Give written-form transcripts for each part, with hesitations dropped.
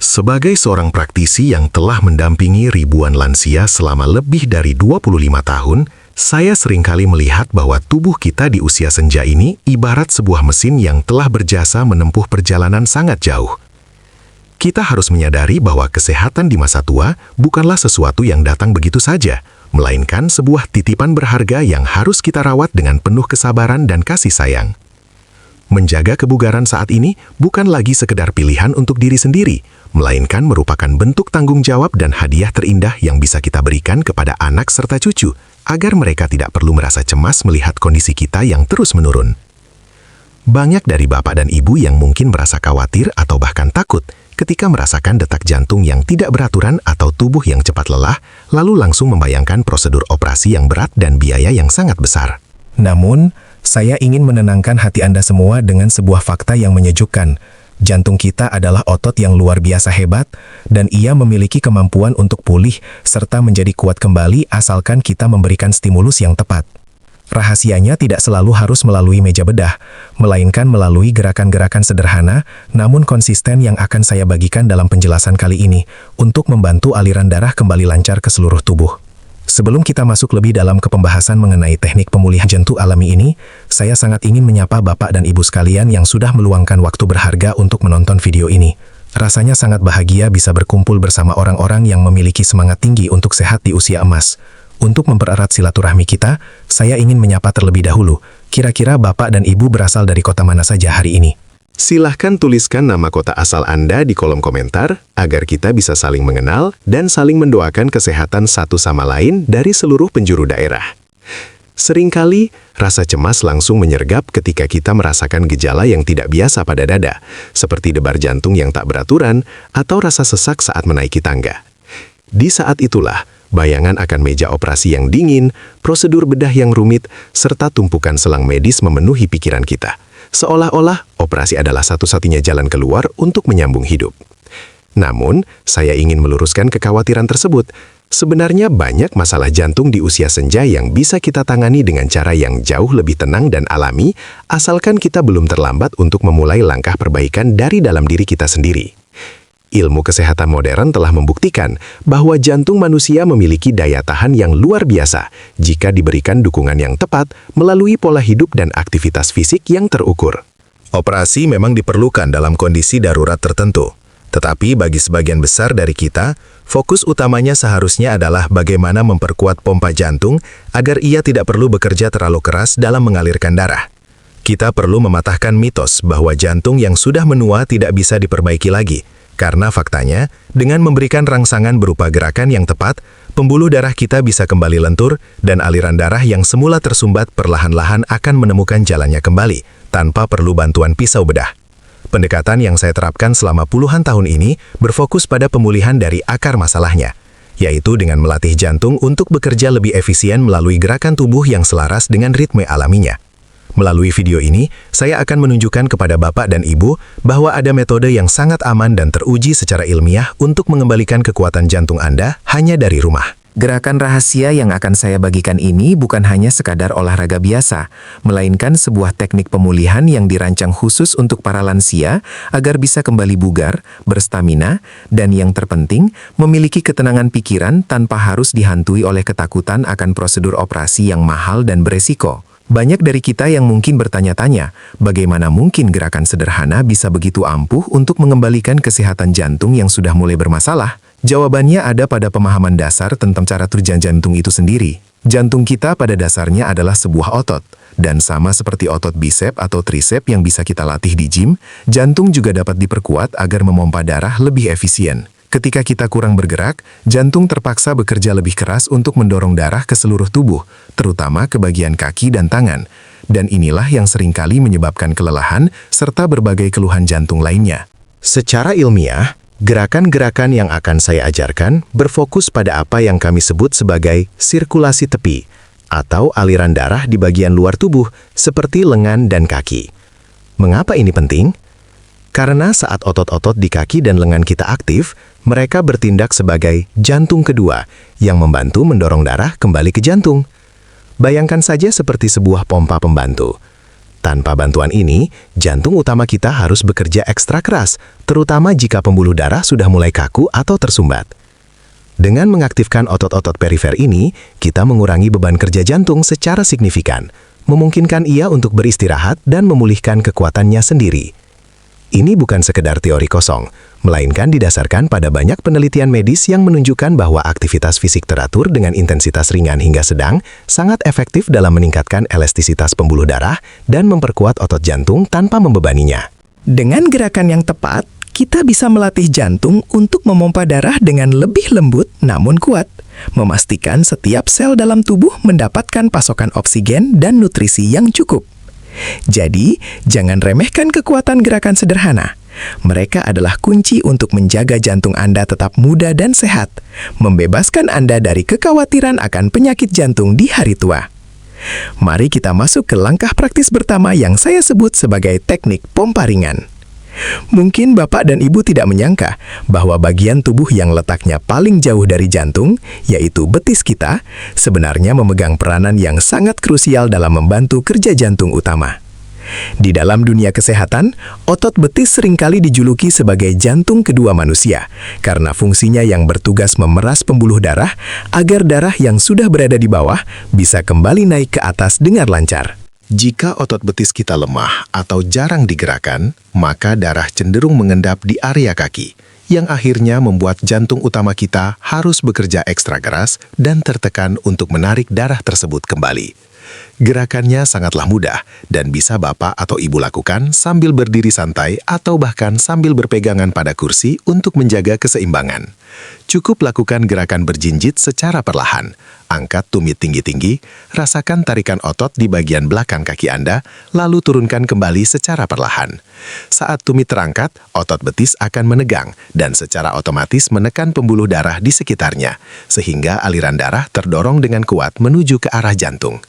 Sebagai seorang praktisi yang telah mendampingi ribuan lansia selama lebih dari 25 tahun, saya seringkali melihat bahwa tubuh kita di usia senja ini ibarat sebuah mesin yang telah berjasa menempuh perjalanan sangat jauh. Kita harus menyadari bahwa kesehatan di masa tua bukanlah sesuatu yang datang begitu saja, melainkan sebuah titipan berharga yang harus kita rawat dengan penuh kesabaran dan kasih sayang. Menjaga kebugaran saat ini bukan lagi sekedar pilihan untuk diri sendiri, melainkan merupakan bentuk tanggung jawab dan hadiah terindah yang bisa kita berikan kepada anak serta cucu, agar mereka tidak perlu merasa cemas melihat kondisi kita yang terus menurun. Banyak dari bapak dan ibu yang mungkin merasa khawatir atau bahkan takut ketika merasakan detak jantung yang tidak beraturan atau tubuh yang cepat lelah, lalu langsung membayangkan prosedur operasi yang berat dan biaya yang sangat besar. Namun, saya ingin menenangkan hati Anda semua dengan sebuah fakta yang menyejukkan. Jantung kita adalah otot yang luar biasa hebat, dan ia memiliki kemampuan untuk pulih serta menjadi kuat kembali asalkan kita memberikan stimulus yang tepat. Rahasianya tidak selalu harus melalui meja bedah, melainkan melalui gerakan-gerakan sederhana, namun konsisten yang akan saya bagikan dalam penjelasan kali ini, untuk membantu aliran darah kembali lancar ke seluruh tubuh. Sebelum kita masuk lebih dalam ke pembahasan mengenai teknik pemulihan jantung alami ini, saya sangat ingin menyapa Bapak dan Ibu sekalian yang sudah meluangkan waktu berharga untuk menonton video ini. Rasanya sangat bahagia bisa berkumpul bersama orang-orang yang memiliki semangat tinggi untuk sehat di usia emas. Untuk mempererat silaturahmi kita, saya ingin menyapa terlebih dahulu. Kira-kira Bapak dan Ibu berasal dari kota mana saja hari ini? Silahkan tuliskan nama kota asal Anda di kolom komentar, agar kita bisa saling mengenal dan saling mendoakan kesehatan satu sama lain dari seluruh penjuru daerah. Seringkali, rasa cemas langsung menyergap ketika kita merasakan gejala yang tidak biasa pada dada, seperti debar jantung yang tak beraturan atau rasa sesak saat menaiki tangga. Di saat itulah, bayangan akan meja operasi yang dingin, prosedur bedah yang rumit, serta tumpukan selang medis memenuhi pikiran kita. Seolah-olah operasi adalah satu-satunya jalan keluar untuk menyambung hidup. Namun, saya ingin meluruskan kekhawatiran tersebut. Sebenarnya banyak masalah jantung di usia senja yang bisa kita tangani dengan cara yang jauh lebih tenang dan alami, asalkan kita belum terlambat untuk memulai langkah perbaikan dari dalam diri kita sendiri. Ilmu kesehatan modern telah membuktikan bahwa jantung manusia memiliki daya tahan yang luar biasa jika diberikan dukungan yang tepat melalui pola hidup dan aktivitas fisik yang terukur. Operasi memang diperlukan dalam kondisi darurat tertentu, tetapi bagi sebagian besar dari kita, fokus utamanya seharusnya adalah bagaimana memperkuat pompa jantung agar ia tidak perlu bekerja terlalu keras dalam mengalirkan darah. Kita perlu mematahkan mitos bahwa jantung yang sudah menua tidak bisa diperbaiki lagi. Karena faktanya, dengan memberikan rangsangan berupa gerakan yang tepat, pembuluh darah kita bisa kembali lentur dan aliran darah yang semula tersumbat perlahan-lahan akan menemukan jalannya kembali, tanpa perlu bantuan pisau bedah. Pendekatan yang saya terapkan selama puluhan tahun ini berfokus pada pemulihan dari akar masalahnya, yaitu dengan melatih jantung untuk bekerja lebih efisien melalui gerakan tubuh yang selaras dengan ritme alaminya. Melalui video ini, saya akan menunjukkan kepada Bapak dan Ibu bahwa ada metode yang sangat aman dan teruji secara ilmiah untuk mengembalikan kekuatan jantung Anda hanya dari rumah. Gerakan rahasia yang akan saya bagikan ini bukan hanya sekadar olahraga biasa, melainkan sebuah teknik pemulihan yang dirancang khusus untuk para lansia agar bisa kembali bugar, berstamina, dan yang terpenting, memiliki ketenangan pikiran tanpa harus dihantui oleh ketakutan akan prosedur operasi yang mahal dan beresiko. Banyak dari kita yang mungkin bertanya-tanya, bagaimana mungkin gerakan sederhana bisa begitu ampuh untuk mengembalikan kesehatan jantung yang sudah mulai bermasalah? Jawabannya ada pada pemahaman dasar tentang cara kerja jantung itu sendiri. Jantung kita pada dasarnya adalah sebuah otot, dan sama seperti otot bisep atau trisep yang bisa kita latih di gym, jantung juga dapat diperkuat agar memompa darah lebih efisien. Ketika kita kurang bergerak, jantung terpaksa bekerja lebih keras untuk mendorong darah ke seluruh tubuh, terutama ke bagian kaki dan tangan. Dan inilah yang seringkali menyebabkan kelelahan serta berbagai keluhan jantung lainnya. Secara ilmiah, gerakan-gerakan yang akan saya ajarkan berfokus pada apa yang kami sebut sebagai sirkulasi tepi, atau aliran darah di bagian luar tubuh, seperti lengan dan kaki. Mengapa ini penting? Karena saat otot-otot di kaki dan lengan kita aktif, mereka bertindak sebagai jantung kedua yang membantu mendorong darah kembali ke jantung. Bayangkan saja seperti sebuah pompa pembantu. Tanpa bantuan ini, jantung utama kita harus bekerja ekstra keras, terutama jika pembuluh darah sudah mulai kaku atau tersumbat. Dengan mengaktifkan otot-otot perifer ini, kita mengurangi beban kerja jantung secara signifikan, memungkinkan ia untuk beristirahat dan memulihkan kekuatannya sendiri. Ini bukan sekedar teori kosong, melainkan didasarkan pada banyak penelitian medis yang menunjukkan bahwa aktivitas fisik teratur dengan intensitas ringan hingga sedang sangat efektif dalam meningkatkan elastisitas pembuluh darah dan memperkuat otot jantung tanpa membebaninya. Dengan gerakan yang tepat, kita bisa melatih jantung untuk memompa darah dengan lebih lembut namun kuat, memastikan setiap sel dalam tubuh mendapatkan pasokan oksigen dan nutrisi yang cukup. Jadi, jangan remehkan kekuatan gerakan sederhana. Mereka adalah kunci untuk menjaga jantung Anda tetap muda dan sehat, membebaskan Anda dari kekhawatiran akan penyakit jantung di hari tua. Mari kita masuk ke langkah praktis pertama yang saya sebut sebagai teknik pompa ringan. Mungkin Bapak dan Ibu tidak menyangka bahwa bagian tubuh yang letaknya paling jauh dari jantung, yaitu betis kita, sebenarnya memegang peranan yang sangat krusial dalam membantu kerja jantung utama. Di dalam dunia kesehatan, otot betis seringkali dijuluki sebagai jantung kedua manusia, karena fungsinya yang bertugas memeras pembuluh darah agar darah yang sudah berada di bawah bisa kembali naik ke atas dengan lancar. Jika otot betis kita lemah atau jarang digerakkan, maka darah cenderung mengendap di area kaki, yang akhirnya membuat jantung utama kita harus bekerja ekstra keras dan tertekan untuk menarik darah tersebut kembali. Gerakannya sangatlah mudah dan bisa Bapak atau Ibu lakukan sambil berdiri santai atau bahkan sambil berpegangan pada kursi untuk menjaga keseimbangan. Cukup lakukan gerakan berjinjit secara perlahan. Angkat tumit tinggi-tinggi, rasakan tarikan otot di bagian belakang kaki Anda, lalu turunkan kembali secara perlahan. Saat tumit terangkat, otot betis akan menegang dan secara otomatis menekan pembuluh darah di sekitarnya, sehingga aliran darah terdorong dengan kuat menuju ke arah jantung.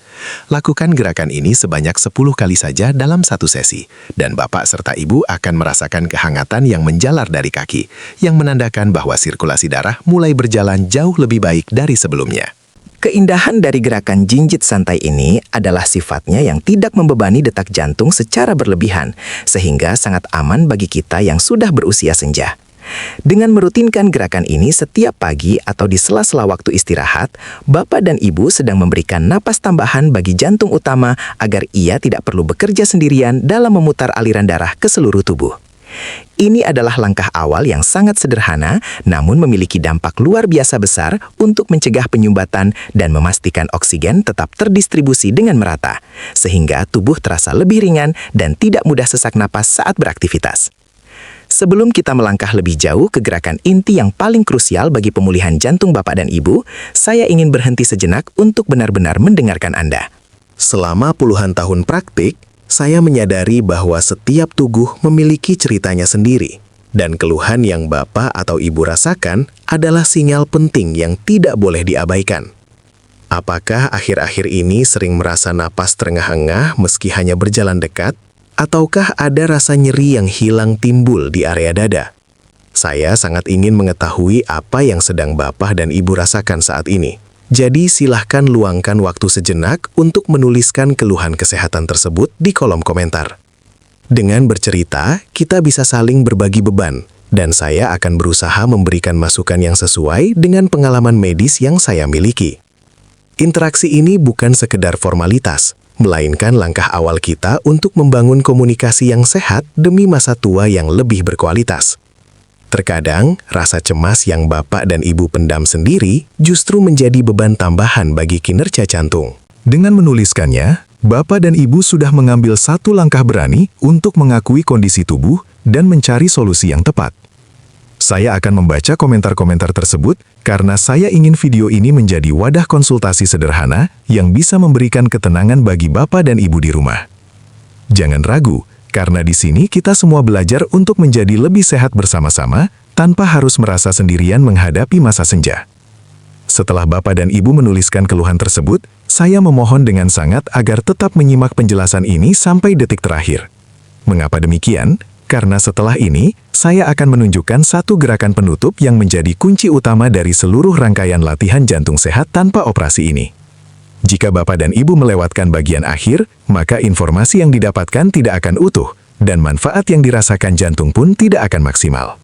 Lakukan gerakan ini sebanyak 10 kali saja dalam satu sesi, dan Bapak serta Ibu akan merasakan kehangatan yang menjalar dari kaki, yang menandakan bahwa sirkulasi darah mulai berjalan jauh lebih baik dari sebelumnya. Keindahan dari gerakan jinjit santai ini adalah sifatnya yang tidak membebani detak jantung secara berlebihan, sehingga sangat aman bagi kita yang sudah berusia senja. Dengan merutinkan gerakan ini setiap pagi atau di sela-sela waktu istirahat, Bapak dan Ibu sedang memberikan napas tambahan bagi jantung utama agar ia tidak perlu bekerja sendirian dalam memutar aliran darah ke seluruh tubuh. Ini adalah langkah awal yang sangat sederhana, namun memiliki dampak luar biasa besar untuk mencegah penyumbatan dan memastikan oksigen tetap terdistribusi dengan merata, sehingga tubuh terasa lebih ringan dan tidak mudah sesak napas saat beraktivitas. Sebelum kita melangkah lebih jauh ke gerakan inti yang paling krusial bagi pemulihan jantung Bapak dan Ibu, saya ingin berhenti sejenak untuk benar-benar mendengarkan Anda. Selama puluhan tahun praktik, saya menyadari bahwa setiap tubuh memiliki ceritanya sendiri, dan keluhan yang Bapak atau Ibu rasakan adalah sinyal penting yang tidak boleh diabaikan. Apakah akhir-akhir ini sering merasa napas terengah-engah meski hanya berjalan dekat? Ataukah ada rasa nyeri yang hilang timbul di area dada? Saya sangat ingin mengetahui apa yang sedang Bapak dan Ibu rasakan saat ini. Jadi silahkan luangkan waktu sejenak untuk menuliskan keluhan kesehatan tersebut di kolom komentar. Dengan bercerita, kita bisa saling berbagi beban, dan saya akan berusaha memberikan masukan yang sesuai dengan pengalaman medis yang saya miliki. Interaksi ini bukan sekedar formalitas, melainkan langkah awal kita untuk membangun komunikasi yang sehat demi masa tua yang lebih berkualitas. Terkadang, rasa cemas yang Bapak dan Ibu pendam sendiri justru menjadi beban tambahan bagi kinerja jantung. Dengan menuliskannya, Bapak dan Ibu sudah mengambil satu langkah berani untuk mengakui kondisi tubuh dan mencari solusi yang tepat. Saya akan membaca komentar-komentar tersebut karena saya ingin video ini menjadi wadah konsultasi sederhana yang bisa memberikan ketenangan bagi Bapak dan Ibu di rumah. Jangan ragu, karena di sini kita semua belajar untuk menjadi lebih sehat bersama-sama tanpa harus merasa sendirian menghadapi masa senja. Setelah Bapak dan Ibu menuliskan keluhan tersebut, saya memohon dengan sangat agar tetap menyimak penjelasan ini sampai detik terakhir. Mengapa demikian? Karena setelah ini, saya akan menunjukkan satu gerakan penutup yang menjadi kunci utama dari seluruh rangkaian latihan jantung sehat tanpa operasi ini. Jika Bapak dan Ibu melewatkan bagian akhir, maka informasi yang didapatkan tidak akan utuh, dan manfaat yang dirasakan jantung pun tidak akan maksimal.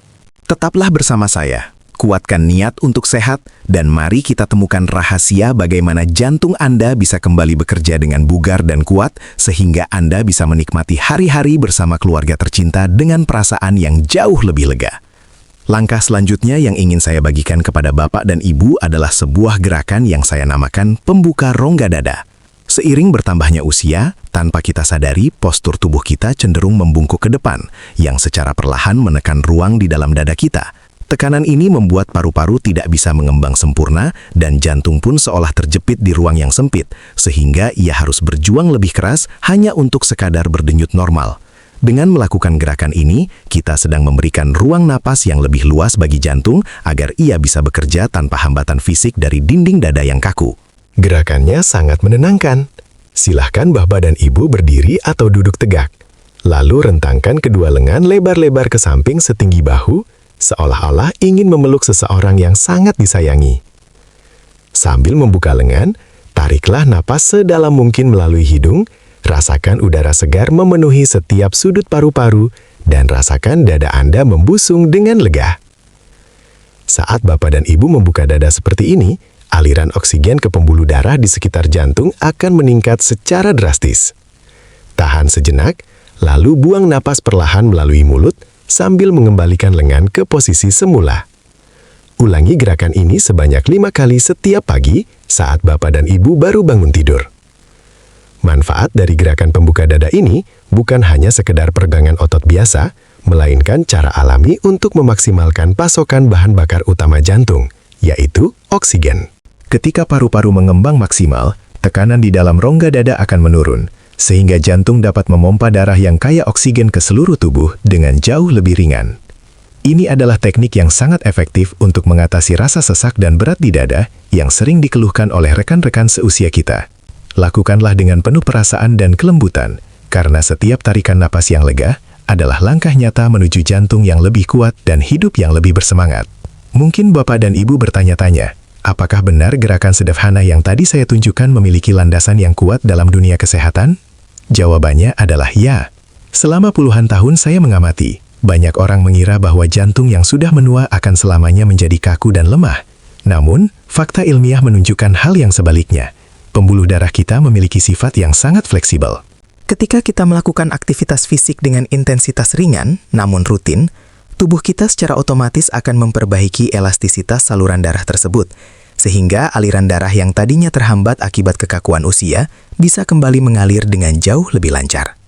Tetaplah bersama saya. Kuatkan niat untuk sehat, dan mari kita temukan rahasia bagaimana jantung Anda bisa kembali bekerja dengan bugar dan kuat, sehingga Anda bisa menikmati hari-hari bersama keluarga tercinta dengan perasaan yang jauh lebih lega. Langkah selanjutnya yang ingin saya bagikan kepada Bapak dan Ibu adalah sebuah gerakan yang saya namakan pembuka rongga dada. Seiring bertambahnya usia, tanpa kita sadari, postur tubuh kita cenderung membungkuk ke depan, yang secara perlahan menekan ruang di dalam dada kita. Tekanan ini membuat paru-paru tidak bisa mengembang sempurna dan jantung pun seolah terjepit di ruang yang sempit, sehingga ia harus berjuang lebih keras hanya untuk sekadar berdenyut normal. Dengan melakukan gerakan ini, kita sedang memberikan ruang napas yang lebih luas bagi jantung agar ia bisa bekerja tanpa hambatan fisik dari dinding dada yang kaku. Gerakannya sangat menenangkan. Silahkan Bapak dan Ibu berdiri atau duduk tegak. Lalu rentangkan kedua lengan lebar-lebar ke samping setinggi bahu, seolah-olah ingin memeluk seseorang yang sangat disayangi. Sambil membuka lengan, tariklah napas sedalam mungkin melalui hidung. Rasakan udara segar memenuhi setiap sudut paru-paru dan rasakan dada Anda membusung dengan lega. Saat Bapak dan Ibu membuka dada seperti ini, aliran oksigen ke pembuluh darah di sekitar jantung akan meningkat secara drastis. Tahan sejenak, lalu buang napas perlahan melalui mulut sambil mengembalikan lengan ke posisi semula. Ulangi gerakan ini sebanyak 5 kali setiap pagi saat Bapak dan Ibu baru bangun tidur. Manfaat dari gerakan pembuka dada ini bukan hanya sekedar peregangan otot biasa, melainkan cara alami untuk memaksimalkan pasokan bahan bakar utama jantung, yaitu oksigen. Ketika paru-paru mengembang maksimal, tekanan di dalam rongga dada akan menurun, sehingga jantung dapat memompa darah yang kaya oksigen ke seluruh tubuh dengan jauh lebih ringan. Ini adalah teknik yang sangat efektif untuk mengatasi rasa sesak dan berat di dada yang sering dikeluhkan oleh rekan-rekan seusia kita. Lakukanlah dengan penuh perasaan dan kelembutan, karena setiap tarikan napas yang lega adalah langkah nyata menuju jantung yang lebih kuat dan hidup yang lebih bersemangat. Mungkin Bapak dan Ibu bertanya-tanya, apakah benar gerakan sederhana yang tadi saya tunjukkan memiliki landasan yang kuat dalam dunia kesehatan? Jawabannya adalah ya. Selama puluhan tahun saya mengamati, banyak orang mengira bahwa jantung yang sudah menua akan selamanya menjadi kaku dan lemah. Namun, fakta ilmiah menunjukkan hal yang sebaliknya. Pembuluh darah kita memiliki sifat yang sangat fleksibel. Ketika kita melakukan aktivitas fisik dengan intensitas ringan, namun rutin, tubuh kita secara otomatis akan memperbaiki elastisitas saluran darah tersebut, sehingga aliran darah yang tadinya terhambat akibat kekakuan usia bisa kembali mengalir dengan jauh lebih lancar.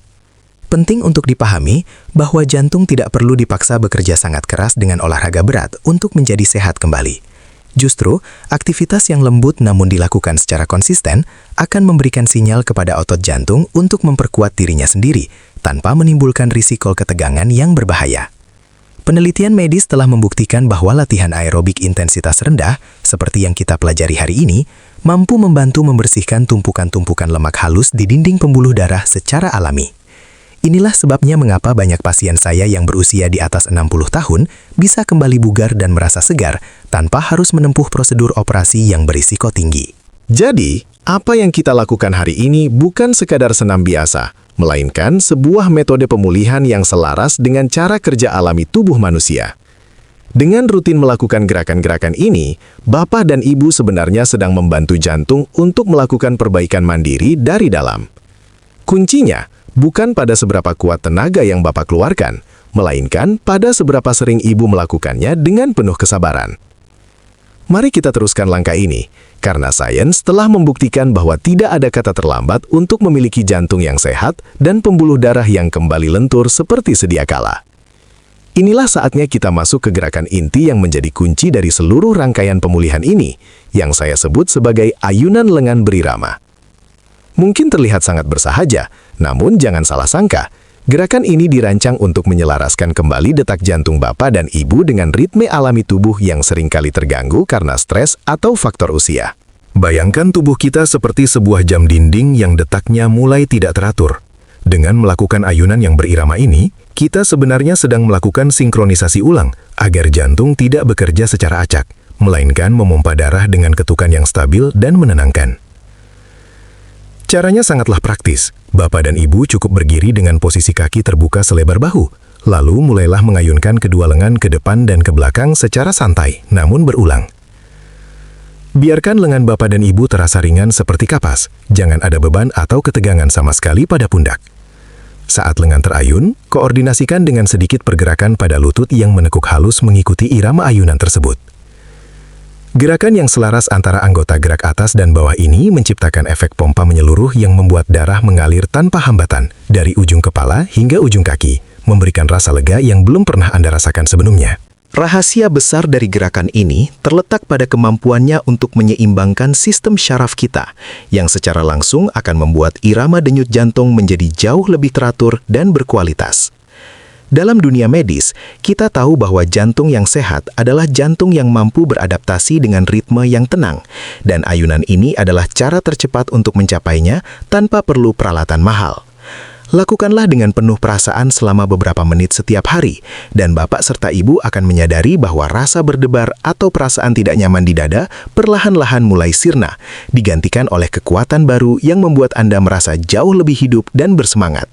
Penting untuk dipahami bahwa jantung tidak perlu dipaksa bekerja sangat keras dengan olahraga berat untuk menjadi sehat kembali. Justru, aktivitas yang lembut namun dilakukan secara konsisten akan memberikan sinyal kepada otot jantung untuk memperkuat dirinya sendiri, tanpa menimbulkan risiko ketegangan yang berbahaya. Penelitian medis telah membuktikan bahwa latihan aerobik intensitas rendah, seperti yang kita pelajari hari ini, mampu membantu membersihkan tumpukan-tumpukan lemak halus di dinding pembuluh darah secara alami. Inilah sebabnya mengapa banyak pasien saya yang berusia di atas 60 tahun bisa kembali bugar dan merasa segar tanpa harus menempuh prosedur operasi yang berisiko tinggi. Jadi, apa yang kita lakukan hari ini bukan sekadar senam biasa, melainkan sebuah metode pemulihan yang selaras dengan cara kerja alami tubuh manusia. Dengan rutin melakukan gerakan-gerakan ini, Bapak dan Ibu sebenarnya sedang membantu jantung untuk melakukan perbaikan mandiri dari dalam. Kuncinya bukan pada seberapa kuat tenaga yang Bapak keluarkan, melainkan pada seberapa sering Ibu melakukannya dengan penuh kesabaran. Mari kita teruskan langkah ini, karena sains telah membuktikan bahwa tidak ada kata terlambat untuk memiliki jantung yang sehat dan pembuluh darah yang kembali lentur seperti sedia kala. Inilah saatnya kita masuk ke gerakan inti yang menjadi kunci dari seluruh rangkaian pemulihan ini, yang saya sebut sebagai ayunan lengan berirama. Mungkin terlihat sangat bersahaja, namun jangan salah sangka, gerakan ini dirancang untuk menyelaraskan kembali detak jantung Bapak dan Ibu dengan ritme alami tubuh yang seringkali terganggu karena stres atau faktor usia. Bayangkan tubuh kita seperti sebuah jam dinding yang detaknya mulai tidak teratur. Dengan melakukan ayunan yang berirama ini, kita sebenarnya sedang melakukan sinkronisasi ulang agar jantung tidak bekerja secara acak, melainkan memompa darah dengan ketukan yang stabil dan menenangkan. Caranya sangatlah praktis. Bapak dan Ibu cukup berdiri dengan posisi kaki terbuka selebar bahu. Lalu mulailah mengayunkan kedua lengan ke depan dan ke belakang secara santai, namun berulang. Biarkan lengan Bapak dan Ibu terasa ringan seperti kapas. Jangan ada beban atau ketegangan sama sekali pada pundak. Saat lengan terayun, koordinasikan dengan sedikit pergerakan pada lutut yang menekuk halus mengikuti irama ayunan tersebut. Gerakan yang selaras antara anggota gerak atas dan bawah ini menciptakan efek pompa menyeluruh yang membuat darah mengalir tanpa hambatan dari ujung kepala hingga ujung kaki, memberikan rasa lega yang belum pernah Anda rasakan sebelumnya. Rahasia besar dari gerakan ini terletak pada kemampuannya untuk menyeimbangkan sistem syaraf kita, yang secara langsung akan membuat irama denyut jantung menjadi jauh lebih teratur dan berkualitas. Dalam dunia medis, kita tahu bahwa jantung yang sehat adalah jantung yang mampu beradaptasi dengan ritme yang tenang, dan ayunan ini adalah cara tercepat untuk mencapainya tanpa perlu peralatan mahal. Lakukanlah dengan penuh perasaan selama beberapa menit setiap hari, dan Bapak serta Ibu akan menyadari bahwa rasa berdebar atau perasaan tidak nyaman di dada perlahan-lahan mulai sirna, digantikan oleh kekuatan baru yang membuat Anda merasa jauh lebih hidup dan bersemangat.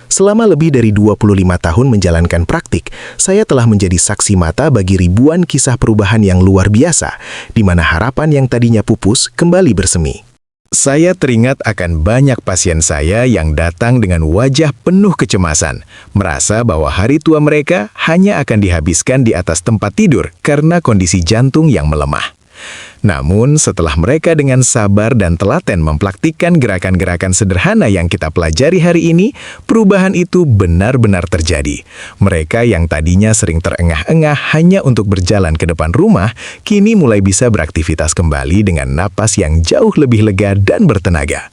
Selama lebih dari 25 tahun menjalankan praktik, saya telah menjadi saksi mata bagi ribuan kisah perubahan yang luar biasa, di mana harapan yang tadinya pupus kembali bersemi. Saya teringat akan banyak pasien saya yang datang dengan wajah penuh kecemasan, merasa bahwa hari tua mereka hanya akan dihabiskan di atas tempat tidur karena kondisi jantung yang melemah. Namun, setelah mereka dengan sabar dan telaten mempraktikkan gerakan-gerakan sederhana yang kita pelajari hari ini, perubahan itu benar-benar terjadi. Mereka yang tadinya sering terengah-engah hanya untuk berjalan ke depan rumah, kini mulai bisa beraktivitas kembali dengan napas yang jauh lebih lega dan bertenaga.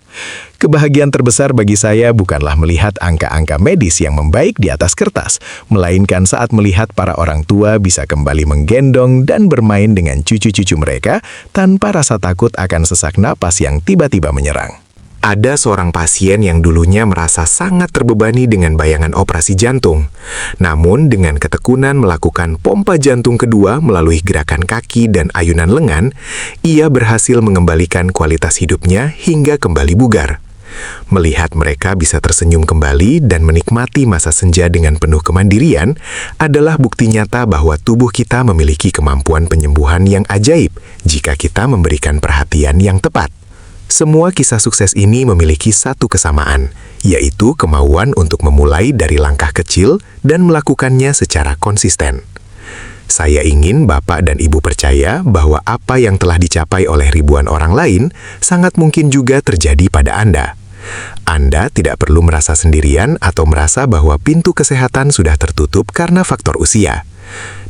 Kebahagiaan terbesar bagi saya bukanlah melihat angka-angka medis yang membaik di atas kertas, melainkan saat melihat para orang tua bisa kembali menggendong dan bermain dengan cucu-cucu mereka tanpa rasa takut akan sesak napas yang tiba-tiba menyerang. Ada seorang pasien yang dulunya merasa sangat terbebani dengan bayangan operasi jantung. Namun dengan ketekunan melakukan pompa jantung kedua melalui gerakan kaki dan ayunan lengan, ia berhasil mengembalikan kualitas hidupnya hingga kembali bugar. Melihat mereka bisa tersenyum kembali dan menikmati masa senja dengan penuh kemandirian adalah bukti nyata bahwa tubuh kita memiliki kemampuan penyembuhan yang ajaib jika kita memberikan perhatian yang tepat. Semua kisah sukses ini memiliki satu kesamaan, yaitu kemauan untuk memulai dari langkah kecil dan melakukannya secara konsisten. Saya ingin Bapak dan Ibu percaya bahwa apa yang telah dicapai oleh ribuan orang lain sangat mungkin juga terjadi pada Anda. Anda tidak perlu merasa sendirian atau merasa bahwa pintu kesehatan sudah tertutup karena faktor usia.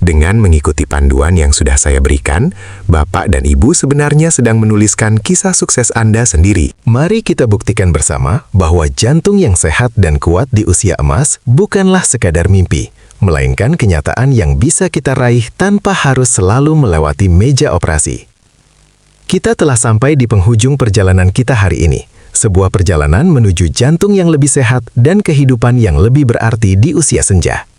Dengan mengikuti panduan yang sudah saya berikan, Bapak dan Ibu sebenarnya sedang menuliskan kisah sukses Anda sendiri. Mari kita buktikan bersama bahwa jantung yang sehat dan kuat di usia emas bukanlah sekadar mimpi, melainkan kenyataan yang bisa kita raih tanpa harus selalu melewati meja operasi. Kita telah sampai di penghujung perjalanan kita hari ini. Sebuah perjalanan menuju jantung yang lebih sehat dan kehidupan yang lebih berarti di usia senja.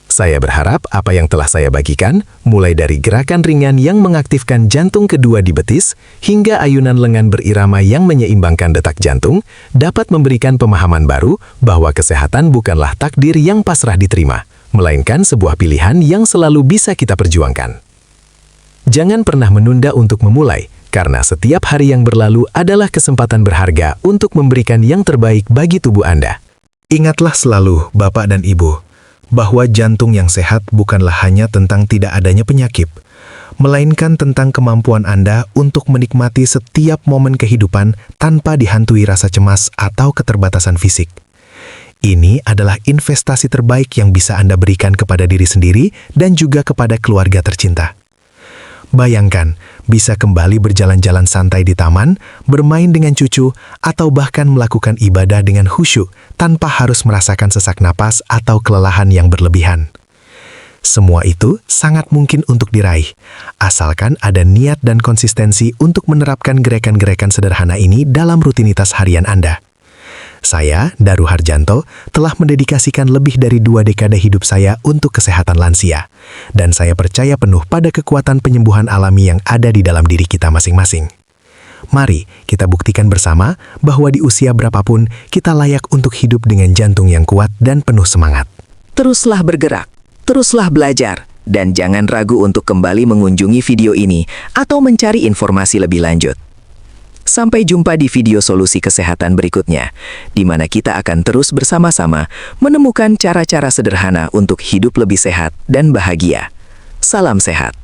Saya berharap apa yang telah saya bagikan, mulai dari gerakan ringan yang mengaktifkan jantung kedua di betis, hingga ayunan lengan berirama yang menyeimbangkan detak jantung, dapat memberikan pemahaman baru bahwa kesehatan bukanlah takdir yang pasrah diterima, melainkan sebuah pilihan yang selalu bisa kita perjuangkan. Jangan pernah menunda untuk memulai, karena setiap hari yang berlalu adalah kesempatan berharga untuk memberikan yang terbaik bagi tubuh Anda. Ingatlah selalu, Bapak dan Ibu, bahwa jantung yang sehat bukanlah hanya tentang tidak adanya penyakit, melainkan tentang kemampuan Anda untuk menikmati setiap momen kehidupan tanpa dihantui rasa cemas atau keterbatasan fisik. Ini adalah investasi terbaik yang bisa Anda berikan kepada diri sendiri dan juga kepada keluarga tercinta. Bayangkan, bisa kembali berjalan-jalan santai di taman, bermain dengan cucu, atau bahkan melakukan ibadah dengan khusyuk tanpa harus merasakan sesak napas atau kelelahan yang berlebihan. Semua itu sangat mungkin untuk diraih, asalkan ada niat dan konsistensi untuk menerapkan gerakan-gerakan sederhana ini dalam rutinitas harian Anda. Saya, Daru Harjanto, telah mendedikasikan lebih dari 2 dekade hidup saya untuk kesehatan lansia, dan saya percaya penuh pada kekuatan penyembuhan alami yang ada di dalam diri kita masing-masing. Mari kita buktikan bersama bahwa di usia berapapun kita layak untuk hidup dengan jantung yang kuat dan penuh semangat. Teruslah bergerak, teruslah belajar, dan jangan ragu untuk kembali mengunjungi video ini atau mencari informasi lebih lanjut. Sampai jumpa di video solusi kesehatan berikutnya, di mana kita akan terus bersama-sama menemukan cara-cara sederhana untuk hidup lebih sehat dan bahagia. Salam sehat.